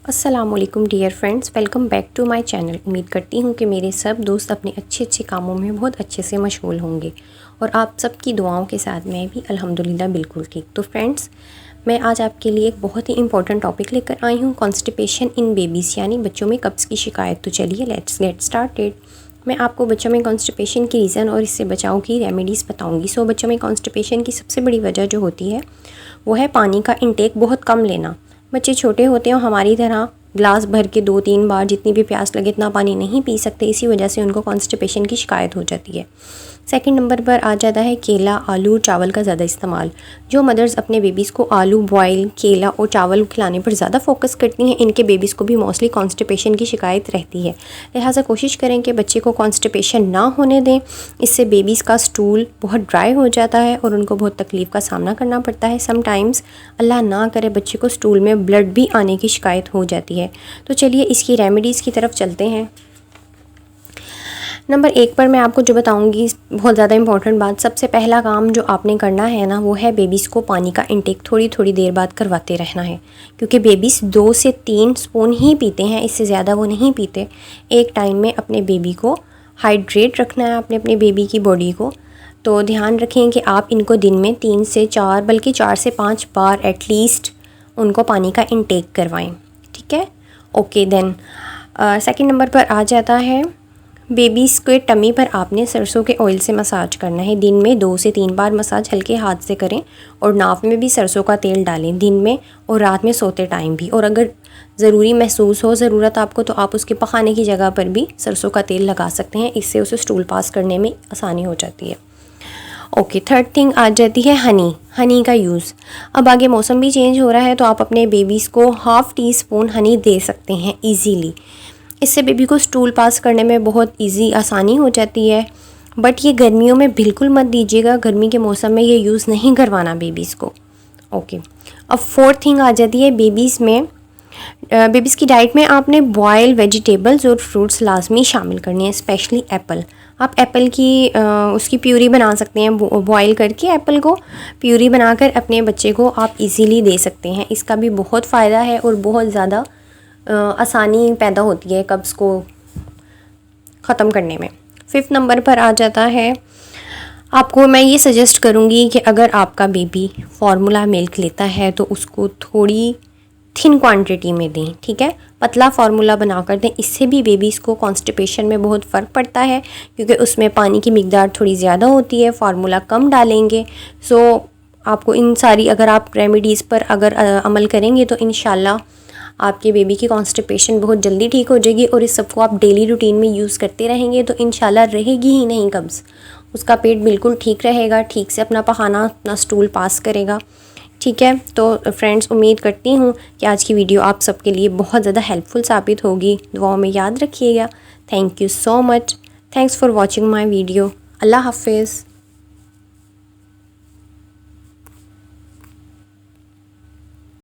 अस्सलामुअलैकुम dear friends, welcome back to my channel. उम्मीद करती हूँ कि मेरे सब दोस्त अपने अच्छे कामों में बहुत अच्छे से मशगूल होंगे और आप सबकी दुआओं के साथ मैं भी अल्हम्दुलिल्लाह बिल्कुल ठीक। तो फ्रेंड्स, मैं आज आपके लिए एक बहुत ही इंपॉर्टेंट टॉपिक लेकर आई हूँ, कॉन्स्टिपेशन इन बेबीज़, यानी बच्चों में कब्ज़ की शिकायत। तो चलिए लेट्स गेट स्टार्टेड। मैं आपको बच्चों में कॉन्स्टिपेशन की रीज़न और इससे बचाव की रेमेडीज़ बताऊँगी। सो बच्चों में कॉन्स्टिपेशन की सबसे बड़ी वजह जो होती है वो है पानी का इंटेक बहुत कम लेना। बच्चे छोटे होते हैं और हमारी तरह ग्लास भर के 2-3 बार जितनी भी प्यास लगे इतना पानी नहीं पी सकते, इसी वजह से उनको कॉन्स्टिपेशन की शिकायत हो जाती है। सेकंड नंबर पर आ जाता है केला, आलू और चावल का ज़्यादा इस्तेमाल। जो मदर्स अपने बेबीज़ को आलू बॉयल, केला और चावल खिलाने पर ज़्यादा फोकस करती हैं, इनके बेबीज़ को भी मोस्टली कॉन्स्टिपेशन की शिकायत रहती है। लिहाजा कोशिश करें कि बच्चे को कॉन्स्टिपेशन ना होने दें। इससे बेबीज़ का स्टूल बहुत ड्राई हो जाता है और उनको बहुत तकलीफ़ का सामना करना पड़ता है। समटाइम्स अल्लाह ना करे बच्चे को स्टूल में ब्लड भी आने की शिकायत हो जाती है। तो चलिए इसकी रेमेडीज़ की तरफ चलते हैं। नंबर 1 पर मैं आपको जो बताऊंगी बहुत ज़्यादा इंपॉर्टेंट बात, सबसे पहला काम जो आपने करना है ना, वो है बेबीज़ को पानी का इंटेक थोड़ी थोड़ी देर बाद करवाते रहना है, क्योंकि बेबीज़ 2 से 3 स्पून ही पीते हैं, इससे ज़्यादा वो नहीं पीते। एक टाइम में अपने बेबी को हाइड्रेट रखना है, अपने बेबी की बॉडी को। तो ध्यान रखें कि आप इनको दिन में 3 से 4 बल्कि 4 से 5 बार एटलीस्ट उनको पानी का इंटेक करवाएं। ठीक है, ओके। देन सेकंड नंबर पर आ जाता है बेबीज़ के टमी पर आपने सरसों के ऑयल से मसाज करना है। दिन में 2 से 3 बार मसाज हल्के हाथ से करें और नाफ में भी सरसों का तेल डालें, दिन में और रात में सोते टाइम भी। और अगर ज़रूरी महसूस हो ज़रूरत आपको, तो आप उसके पखाने की जगह पर भी सरसों का तेल लगा सकते हैं, इससे उसे स्टूल पास करने में आसानी हो जाती है। ओके, थर्ड थिंग आ जाती है हनी का यूज़। अब आगे मौसम भी चेंज हो रहा है, तो आप अपने बेबीज़ को ½ टीस्पून हनी दे सकते हैं ईज़िली। इससे बेबी को स्टूल पास करने में बहुत आसानी हो जाती है। बट ये गर्मियों में बिल्कुल मत दीजिएगा, गर्मी के मौसम में ये यूज़ नहीं करवाना बेबीज़ को। ओके, अब फोर्थ थिंग आ जाती है बेबीज़ में। बेबीज़ की डाइट में आपने बॉयल वेजिटेबल्स और फ्रूट्स लाजमी शामिल करनी है, स्पेशली एप्पल। आप एप्पल की उसकी प्यूरी बना सकते हैं, बॉयल करके एप्पल को प्यूरी बनाकर अपने बच्चे को आप इजीली दे सकते हैं। इसका भी बहुत फ़ायदा है और बहुत ज़्यादा आसानी पैदा होती है कब्ज़ को ख़त्म करने में। 5th नंबर पर आ जाता है, आपको मैं ये सजेस्ट करूँगी कि अगर आपका बेबी फार्मूला मिल्क लेता है तो उसको थोड़ी थिन क्वांटिटी में दें। ठीक है, पतला फार्मूला बनाकर दें, इससे भी बेबीज़ को कॉन्स्टिपेशन में बहुत फ़र्क पड़ता है, क्योंकि उसमें पानी की मिकदार थोड़ी ज़्यादा होती है, फार्मूला कम डालेंगे। सो आपको इन सारी अगर आप रेमेडीज़ पर अगर अमल करेंगे तो इंशाल्लाह आपके बेबी की कॉन्स्टिपेशन बहुत जल्दी ठीक हो जाएगी। और इस सबको आप डेली रूटीन में यूज़ करते रहेंगे तो इंशाल्लाह रहेगी ही नहीं कब्ज़, उसका पेट बिल्कुल ठीक रहेगा, ठीक से अपना पखाना अपना स्टूल पास करेगा। ठीक है, तो फ्रेंड्स, उम्मीद करती हूँ कि आज की वीडियो आप सबके लिए बहुत ज़्यादा हेल्पफुल साबित होगी। दुआओं में याद रखिएगा। Thank you so much. Thanks for watching my video. अल्लाह हाफिज़।